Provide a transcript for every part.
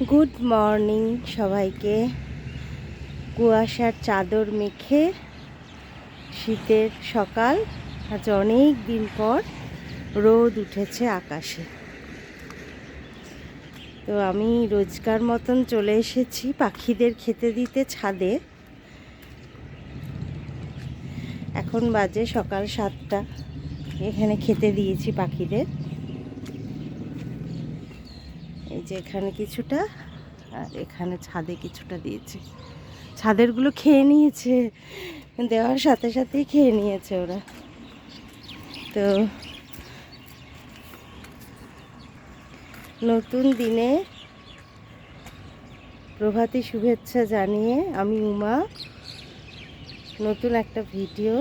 Good morning সবাইকে। কুয়াশার চাদর মেখে শীতের সকাল, আজ অনেক দিন পর রোদ উঠেছে আকাশে। তো আমি রোজকার মতন চলে এসেছি পাখিদের খেতে দিতে ছাদে। এখন বাজে সকাল 7টা। এখানে খেতে দিয়েছি পাখিদের। এই যে এখানে কিছুটা, আর এখানে ছাদে কিছুটা দিয়েছি। ছাদেরগুলো খেয়ে নিয়েছে, দেওয়ার সাথে সাথেই খেয়ে নিয়েছে ওরা। তো নতুন দিনে প্রভাতী শুভেচ্ছা জানিয়ে আমি উমা নতুন একটা ভিডিও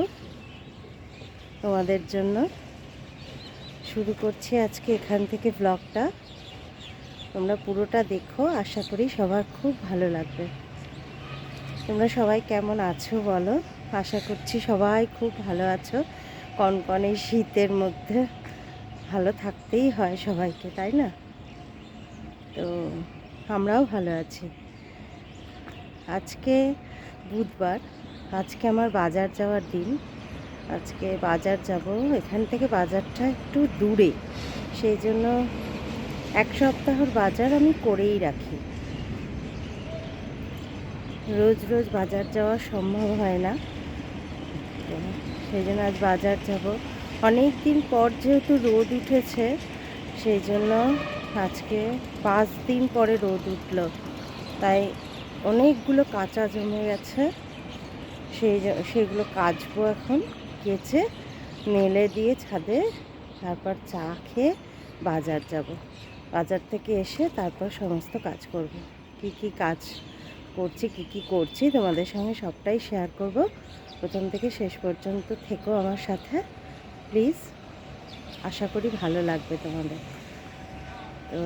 তোমাদের জন্য শুরু করছি আজকে এখান থেকে ব্লগটা। তোমরা পুরোটা দেখো, আশা করি সবার খুব ভালো লাগবে। তোমরা সবাই কেমন আছো বলো? আশা করছি সবাই খুব ভালো আছো। কনকনে শীতের মধ্যে ভালো থাকতেই হয় সবাইকে, তাই না? তো আমরাও ভালো আছি। আজকে বুধবার, আজকে আমার বাজার যাওয়ার দিন। আজকে বাজার যাব। এখান থেকে বাজারটা একটু দূরে, সেই জন্য এক সপ্তাহর বাজার আমি করেই রাখি। রোজ রোজ বাজার যাওয়া সম্ভব হয় না, সেই জন্য আজ বাজার যাব। অনেক দিন পর যেহেতু রোদ উঠেছে, সেই জন্য আজকে 5 দিন পরে রোদ উঠলো, তাই অনেকগুলো কাঁচা জমে গেছে। সেগুলো কাচবো এখন, কেচে মেলে দিয়ে ছাদে, তারপর চা খেয়ে বাজার যাব। বাজার থেকে এসে তারপর সমস্ত কাজ করব। কি কি কাজ করছি, কি কি করছি তোমাদের সঙ্গে সবটাই শেয়ার করব। প্রথম থেকে শেষ পর্যন্ত থেকো আমার সাথে প্লিজ, আশা করি ভালো লাগবে তোমাদের। তো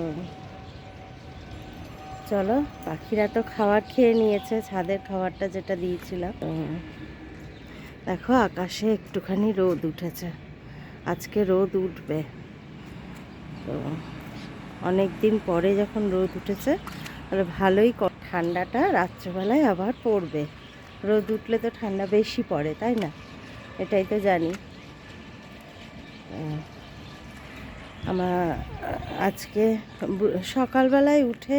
চলো, পাখিরা তো খাবার খেয়ে নিয়েছে, ছাদের খাবারটা যেটা দিয়েছিলাম। দেখো আকাশে একটুখানি রোদ উঠেছে, আজকে রোদ উঠবে। তো অনেক দিন পরে যখন রোদ উঠেছে, তাহলে ভালোই ঠান্ডাটা রাত্রেবেলায় আবার পড়বে। রোদ উঠলে তো ঠান্ডা বেশি পড়ে, তাই না? এটাই তো জানি। আমার আজকে সকালবেলায় উঠে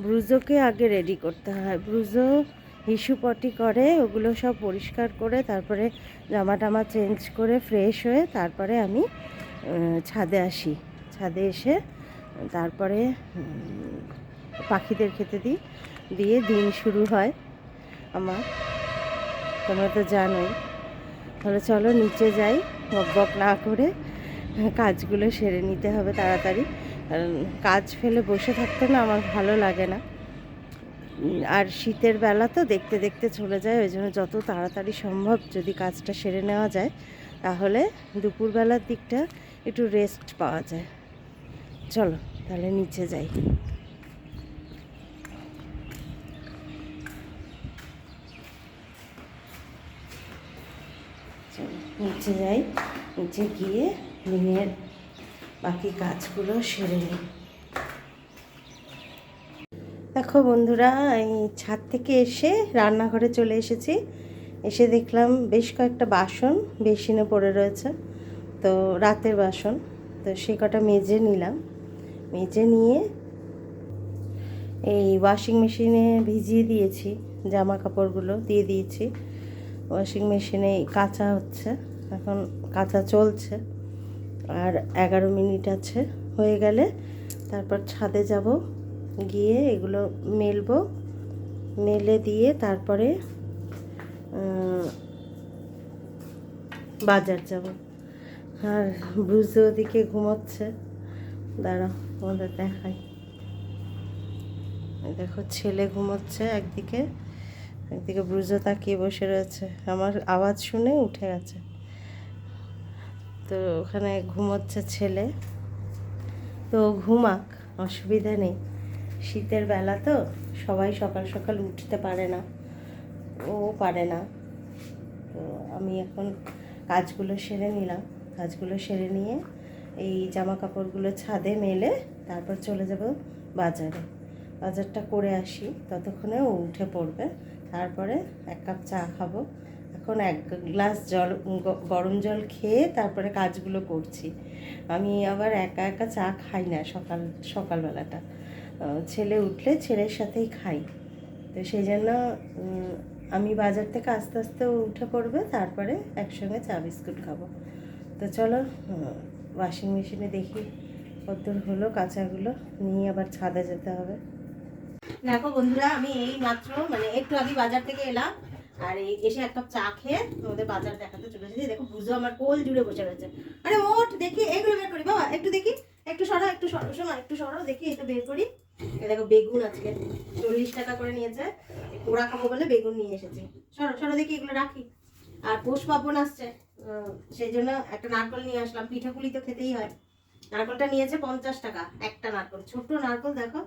ব্রুজোকে আগে রেডি করতে হয়। ব্রুজো হিসু পটি করে, ওগুলো সব পরিষ্কার করে তারপরে জামা টামা চেঞ্জ করে ফ্রেশ হয়ে তারপরে আমি ছাদে আসি। ছাদে এসে তারপরে পাখিদের খেতে দিই, দিয়ে দিন শুরু হয় আমার। তোমরা তো জানোই। তাহলে চলো নিচে যাই, বক বক না করে কাজগুলো সেরে নিতে হবে তাড়াতাড়ি। কারণ কাজ ফেলে বসে থাকতে না আমার ভালো লাগে না। আর শীতের বেলা তো দেখতে দেখতে চলে যায়, ওই জন্য যত তাড়াতাড়ি সম্ভব যদি কাজটা সেরে নেওয়া যায়, তাহলে দুপুরবেলার দিকটা একটু রেস্ট পাওয়া যায়। চলো তাহলে নিচে যাই। চলো নিচে যাই, নিচে গিয়ে দিনের বাকি কাজগুলো সেরে নিই। দেখো বন্ধুরা, এই ছাদ থেকে এসে রান্নাঘরে চলে এসেছি। এসে দেখলাম বেশ কয়েকটা বাসন বেসিনে পড়ে রয়েছে, তো রাতের বাসন। তো সে কটা মেজে নিলাম। মেজে নিয়ে এই ওয়াশিং মেশিনে ভিজিয়ে দিয়েছি, জামা কাপড়গুলো দিয়ে দিয়েছি ওয়াশিং মেশিনে। কাচা হচ্ছে এখন, কাচা চলছে। আর 11 মিনিট আছে, হয়ে গেলে তারপর ছাদে যাব, গিয়ে এগুলো মেলবো। মেলে দিয়ে তারপরে বাজার যাব। আর ব্রুজো ওদিকে ঘুমোচ্ছে, দাঁড়াও তোমাদের দেখাই। দেখো ছেলে ঘুমোচ্ছে একদিকে, একদিকে ব্রুজো তাকিয়ে বসে রয়েছে। আমার আওয়াজ শুনে উঠে গেছে, তো ওখানে ঘুমোচ্ছে ছেলে। তো ঘুমাক, অসুবিধা নেই। শীতের বেলা তো সবাই সকাল সকাল উঠতে পারে না, ও পারে না। তো আমি এখন কাজগুলো সেরে নিলাম। কাজগুলো সেরে নিয়ে এই জামা কাপড়গুলো ছাদে মেলে তারপর চলে যাব বাজারে। বাজারটা করে আসি, ততক্ষণে ও উঠে পড়বে, তারপরে 1 কাপ চা খাবো। এখন 1 গ্লাস জল, গরম জল খেয়ে তারপরে কাজগুলো করছি। আমি আবার একা একা চা খাই না সকালবেলাটা, ছেলে উঠলে ছেলের সাথেই খাই। তো সেই জন্য আমি বাজার থেকে আস্তে আস্তে উঠে পড়বে, তারপরে একসঙ্গে চা বিস্কুট খাবো। তো চলো ওয়াশিং মেশিনে দেখি কতদূর হলো কাঁচাগুলো, নিয়ে আবার ছাদে যেতে হবে। দেখো বন্ধুরা, আমি এই মাত্র মানে একটু আগে বাজার থেকে এলাম, আর এই এসে 1 কাপ চা খেয়ে তোমাদের বাজার দেখাতে চলে এসেছি। দেখো বুঝো আমার কোল জুড়ে বসে রয়েছে। আরে ওঠ দেখি, এগুলো বের করি বাবা, একটু দেখি, একটু সরো, একটু সরো, শোনো একটু সরো, দেখি এটা বের করি। দেখো বেগুন আজকে 40 টাকা করে নিয়েছে, পোড়া খাবো বলে বেগুন নিয়ে এসেছি। সরো সরো দেখি, এগুলো রাখি। আর পৌষ পার্বণ আসছে, সেই জন্য একটা নারকল নিয়ে আসলাম, পিঠাপুলি তো খেতেই হয়। নারকলটা নিয়েছে 50 টাকা একটা নারকল, ছোট্ট নারকল। দেখো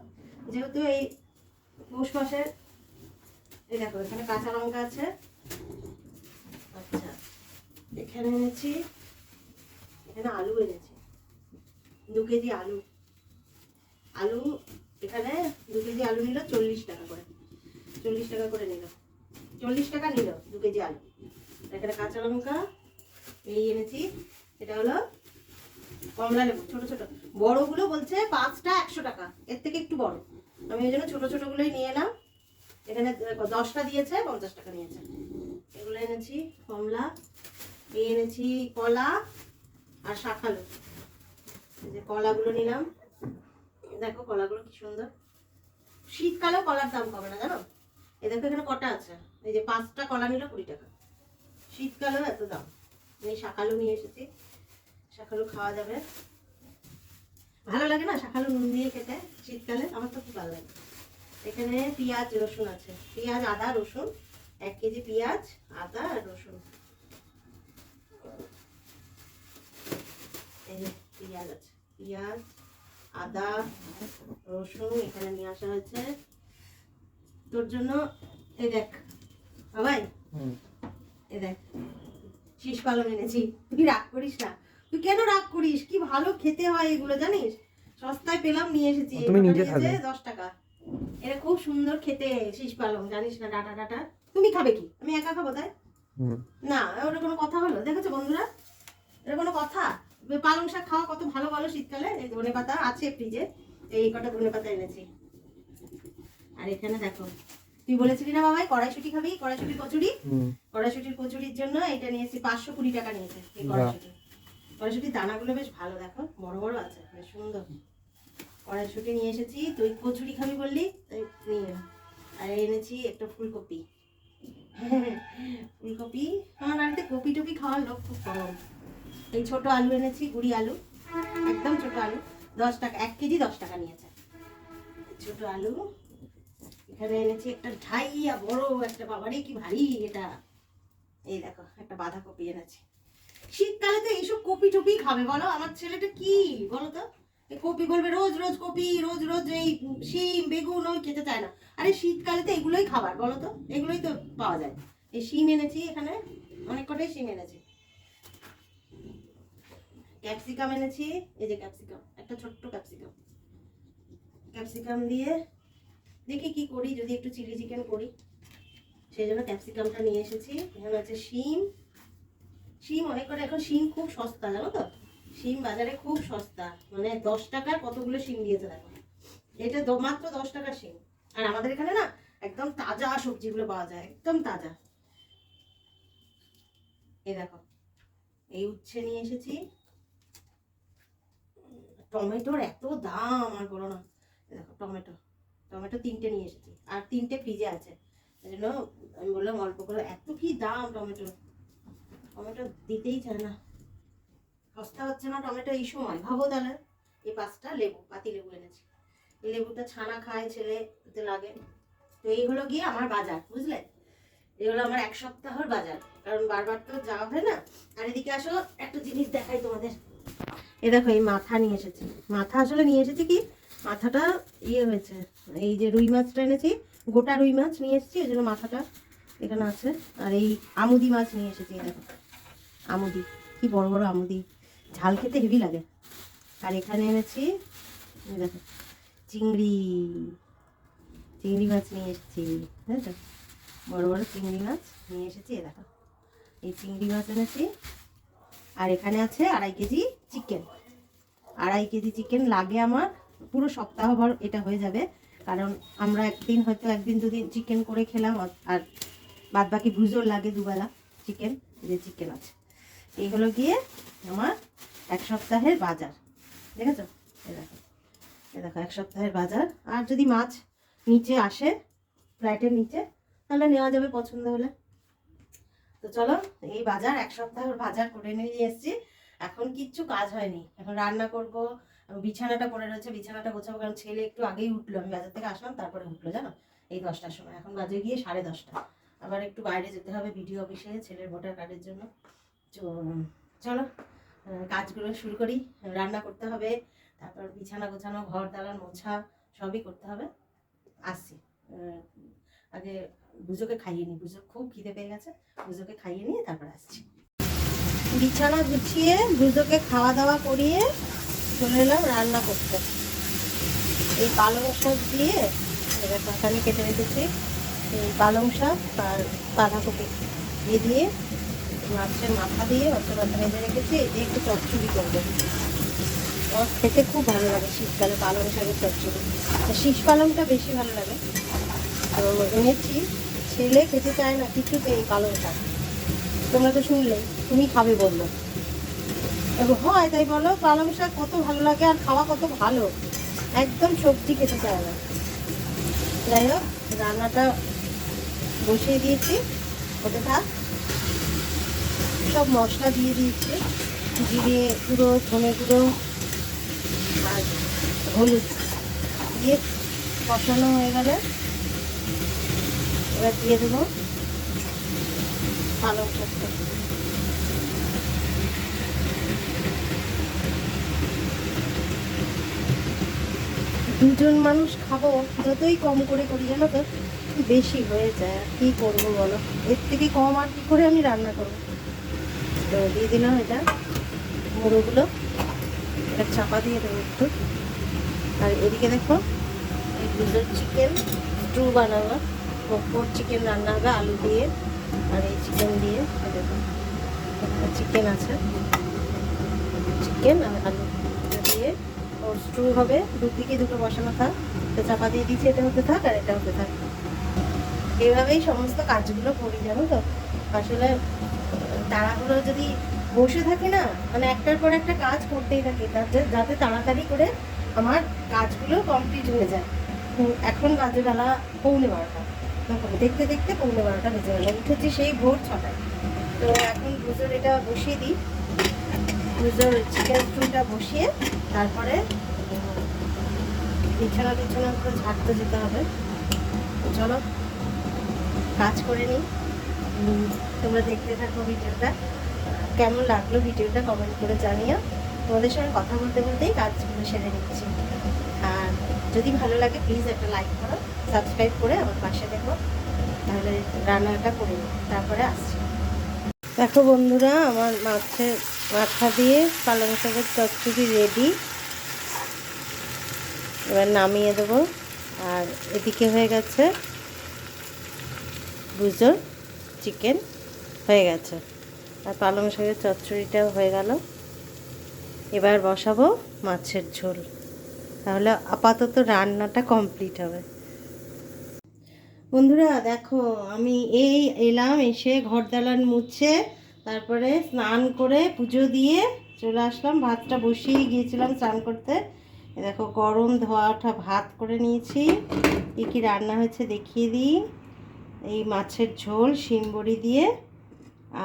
যেহেতু এই পৌষ মাসের, এই দেখো এখানে কাঁচা লঙ্কা আছে। আচ্ছা, এখানে এনেছি, এখানে আলু এনেছি 2 কেজি আলু। আলু এখানে 2 কেজি আলু নিল 40 টাকা করে, 40 টাকা করে নিল, 40 টাকা নিল 2 কেজি আলু। এখানে কাঁচা লঙ্কা এই এনেছি, এটা হলো কমলা লেবু, ছোট ছোট। বড়গুলো বলছে 5টা 100 টাকা, এর থেকে একটু বড়। আমি ওই জন্য ছোট ছোটগুলোই নিয়ে এলাম। এখানে 10টা দিয়েছে, 50 টাকা নিয়েছে। এগুলো এনেছি কমলা, এই এনেছি কলা আর শাকালু। এই যে কলাগুলো নিলাম, দেখো কলাগুলো কি সুন্দর। শীতকালেও কলার দাম কমে না জানো। এই দেখো এখানে কটা আছে, এই যে 5টা কলা নিল 20 টাকা, শীতকালেও এত দাম। এই শাকালু নিয়ে এসেছি, শাকালু খাওয়া যাবে, ভালো লাগে না শাকালু নুন দিয়ে খেতে শীতকালে, আমার তো খুব ভালো লাগে। এখানে পেঁয়াজ রসুন আছে, পেঁয়াজ আদা রসুন, 1 কেজি পেঁয়াজ আদা আর রসুন। এই যে পেঁয়াজ আছে, পেঁয়াজ আদা রসুন এখানে নিয়ে আসা হয়েছে তোর জন্য। এই দেখ বাবাই, এই দেখ শীষ পালং এনেছি। তুই রাগ করিস না, তুই কেন রাগ করিস? কি ভালো খেতে হয় এগুলো জানিস, সস্তায় পেলাম নিয়ে এসেছি। 10 টাকা। এটা খুব সুন্দর খেতে শীষ পালং, জানিস না, ডাটা ডাটা। তুমি খাবে কি? আমি একা খাবো তাই না, ওটা কোনো কথা হলো? দেখেছো বন্ধুরা, এটা কোনো কথা? পালং শাক খাওয়া কত ভালো বলো শীতকালে। এই ধনে পাতা আছে ফ্রিজে, এই কটা ধনে পাতা এনেছি। আর এখানে দেখো, তুই বলেছিলি না বাবাই কড়াইশুটি খাবি, কড়াইশুটির কচুরি, কড়াইশুটির কচুরির জন্য এটা নিয়েছি 520 টাকা নিয়েছে। এই কড়াইশুটি, কড়াইশুটির দানাগুলো বেশ ভালো, দেখো বড় বড় আছে, বেশ সুন্দর। কড়াইশুটি নিয়ে এসেছি, তুই কচুরি খাবি বললি তাই নিয়ে। আর এনেছি একটা ফুলকপি। ফুলকপি, আমার বাড়িতে কপি টপি খাওয়ার লোক খুব কম। এই ছোট আলু এনেছি, গুড়ি আলু, একদম ছোট আলু, 10 টাকা 1 কেজি 10 টাকা নিয়েছে ছোট আলু। এখানে এনেছি একটা ঢাইয়া বড় একটা, বাবারে কি ভারী এটা। এই দেখো একটা বাঁধাকপি এনেছি। শীতকালে তো এইসব কপি টপি খাবে বলো, আমার ছেলেটা কি বলো তো, কপি বলবে রোজ রোজ কপি, রোজ রোজ এই শিম বেগুন ওই খেতে চায় না। আরে শীতকালে তো এগুলোই খাবার বলো তো, এগুলোই তো পাওয়া যায়। এই শিম এনেছি, এখানে অনেক কটাই শিম এনেছি। ক্যাপসিকাম এনেছি, এই যে ক্যাপসিকাম, একটা ছোট্ট ক্যাপসিকাম। ক্যাপসিকাম দিয়ে দেখি কি করি, যদি একটু চিলি চিকেন করি, সেই জন্য ক্যাপসিকামটা নিয়ে এসেছি। এখানে আছে শিম, শিম অনেক করে, এখন শিম খুব সস্তা জানো তো, শিম বাজারে খুব সস্তা, মানে 10 টাকার কতগুলো শিম দিয়েছে দেখো। এটা মাত্র 10 টাকার শিম। আর আমাদের এখানে না একদম তাজা সবজিগুলো পাওয়া যায়, একদম তাজা। এই দেখো এই উচ্ছে নিয়ে এসেছি। টমেটোর এত দাম আর বলো না। দেখো টমেটো, টমেটো 3টে নিয়ে এসেছি, আর 3টে ফ্রিজে আছে, এই জন্য আমি বললাম অল্প করে। এত কি দাম টমেটো, টমেটো দিতেই চায় না, সস্তা হচ্ছে না টমেটো এই সময়, ভাবো তাহলে। এই 5টা লেবু, পাতি লেবু এনেছি, এই লেবুটা ছানা খায় ছেলে, এতে লাগে। তো এই হলো গিয়ে আমার বাজার, বুঝলে, এই হলো আমার 1 সপ্তাহের বাজার, কারণ বারবার তো যাওয়া হয় না। আর এদিকে আসো একটা জিনিস দেখাই তোমাদের। এ দেখো এই মাথা নিয়ে এসেছি, মাথা আসলে নিয়ে এসেছি কি, মাথাটা ইয়ে হয়েছে, এই যে রুই মাছটা এনেছি, গোটা রুই মাছ নিয়ে এসেছি, ওই জন্য মাথাটা এখানে আছে। আর এই আমুদি মাছ নিয়ে এসেছি, এই দেখো আমুদি, কি বড় বড় আমুদি, ঝাল খেতে হেভি লাগে। আর এখানে এনেছি এই দেখো চিংড়ি, চিংড়ি মাছ নিয়ে এসেছি, বুঝেছো, বড় বড় চিংড়ি মাছ নিয়ে এসেছি। দেখো এই চিংড়ি মাছ এনেছি। আর এখানে আছে 2.5 কেজি চিকেন। 2.5 কেজি চিকেন লাগে আমার, পুরো সপ্তাহভর এটা হয়ে যাবে। কারণ আমরা একদিন দুদিন চিকেন করে খেলাম, আর বাদ বাকি ভুজোর লাগে দুবেলা চিকেন। যে চিকেন আছে, এই হলো গিয়ে আমার 1 সপ্তাহের বাজার। দেখেছো, এ দেখো 1 সপ্তাহের বাজার। আর যদি মাছ নিচে আসে ফ্লাইটের নিচে, তাহলে নেওয়া যাবে পছন্দ হলে। তো চলো, এই বাজার 1 সপ্তাহের বাজার করে নিয়ে এসেছি। এখন কিচ্ছু কাজ হয়নি, এখন রান্না করব। বিছানাটা পড়ে রয়েছে, বিছানাটা গোছাবো, কারণ ছেলে একটু আগেই উঠলো। আমি বাজার থেকে আসলাম তারপরে উঠলো, জানো, এই 10টার সময়। এখন বাজে গিয়ে 10:30। আবার একটু বাইরে যেতে হবে বিডিও অফিসে ছেলের ভোটার কার্ডের জন্য। তো চলো কাজগুলো শুরু করি। রান্না করতে হবে, তারপর বিছানা গোছানো, ঘর দালান মোছা সবই করতে হবে। আসছি, আগে বুঝোকে খাইয়ে নিই। বুঝো খুব খিদে পেয়ে গেছে, বুঝোকে খাইয়ে নিয়ে তারপর আসছি। বিছানা গুছিয়ে বুঝোকে খাওয়া দাওয়া করিয়ে চলে এলাম রান্না করতে। এই পালং শাক দিয়ে, এখানে কেটে রেখেছি এই পালং শাক আর বাঁধাকপি দিয়ে মাছের মাথা দিয়ে মাছের মাথা ভেজে রেখেছি। এই দিয়ে একটু চচ্চড়ি করবো। আমার খেতে খুব ভালো লাগে শীতকালে পালং শাকের চচ্চড়ি। শীষ পালংটা বেশি ভালো লাগে। তো এনেছি, ছেলে খেতে চায় না কিছুতেই পালং শাক। তোমরা তো শুনলে, তুমি খাবে বললো, হয় তাই বলো। পালং শাক কত ভালো লাগে আর খাওয়া কত ভালো, একদম সবজি খেতে চায় না। যাই হোক, রান্নাটা বসিয়ে দিয়েছি, ওতে থাক। সব মশলা দিয়ে দিয়েছি, জিরে গুঁড়ো, ধনে গুঁড়ো আর হলুদ দিয়ে কষানো হয়ে গেলে এবার দিয়ে দেবো পালং শাকটা। দুজন মানুষ খাবো, যতই কম করে করি জানো তো বেশি হয়ে যায়। আর কী করবো বলো, এর থেকে কম আর কী করে আমি রান্না করবো। তো দিয়ে দিলাম এটা মুড়োগুলো, এটা চাপা দিয়ে দেবো একটু। আর এদিকে দেখো, এই দুজন চিকেন স্টু বানাবো, পোর চিকেন রান্না হবে আলু দিয়ে আর এই চিকেন দিয়ে। দেখো চিকেন আছে, চিকেন আর আলু দিয়ে ওর স্টু হবে। দুদিকে দুটো বসানো থাক, তো চাপা দিয়ে দিচ্ছি, এটা হতে থাক আর এটা হতে থাক। এইভাবেই সমস্ত কাজগুলো করি জানো তো। আসলে তাড়াহুড়ো যদি বসে থাকি না, মানে একটার পর একটা কাজ করতেই থাকি, যাতে তাড়াতাড়ি করে আমার কাজগুলো কমপ্লিট হয়ে যায়। এখন বাজে বেলা 11:45, দেখতে দেখতে 11:45 বেজে গেল। উঠেছি সেই ভোর 6টায়। তো এখন গুজোর এটা বসিয়ে দিই, গুজোর চিকেন স্টুটা বসিয়ে তারপরে বিছানা করে ঝাড়তে যেতে হবে। চলো কাজ করে নিই, তোমরা দেখতে থাকো ভিডিওটা। কেমন লাগলো ভিডিওটা কমেন্ট করে জানিও। তোমাদের সঙ্গে কথা বলতে বলতেই কাজগুলো সেরে নিচ্ছি। আর যদি ভালো লাগে প্লিজ একটা লাইক করো, সাবস্ক্রাইব করে আমার পাশে দেখো। তাহলে রান্নাটা করে নিই, তারপরে আসছি। দেখো বন্ধুরা, আমার মাছের মাথা দিয়ে পালং শাকের চচ্চড়ি রেডি। এবার নামিয়ে দেবো। আর এদিকে হয়ে গেছে বুঝো চিকেন হয়ে গেছে, আর পালং শাকের চচ্চড়িটাও হয়ে গেল। এবার বসাবো মাছের ঝোল, তাহলে আপাতত রান্নাটা কমপ্লিট হবে। বন্ধুরা দেখো, আমি এলাম, এসে ঘর দালান মুছে তারপরে স্নান করে পুজো দিয়ে চলে আসলাম। ভাতটা বসিয়ে গিয়েছিলাম স্নান করতে। দেখো গরম ধোয়া ওঠা ভাত করে নিয়েছি। কী রান্না হয়েছে দেখিয়ে দিই। এই মাছের ঝোল শিম বড়ি দিয়ে,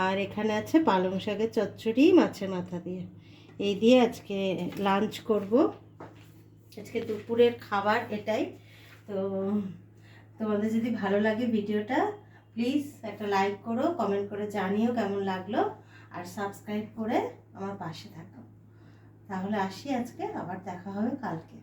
আর এখানে আছে পালং শাকের চচ্চড়ি মাছের মাথা দিয়ে। এই দিয়ে আজকে লাঞ্চ করব, আজকে দুপুরের খাবার এটাই। তো তোমাদের যদি ভালো লাগে ভিডিওটা প্লিজ একটা লাইক করো, কমেন্ট করে জানিও কেমন লাগলো, আর সাবস্ক্রাইব করে আমার পাশে থাকো। তাহলে আসি আজকে, আবার দেখা হবে কালকে।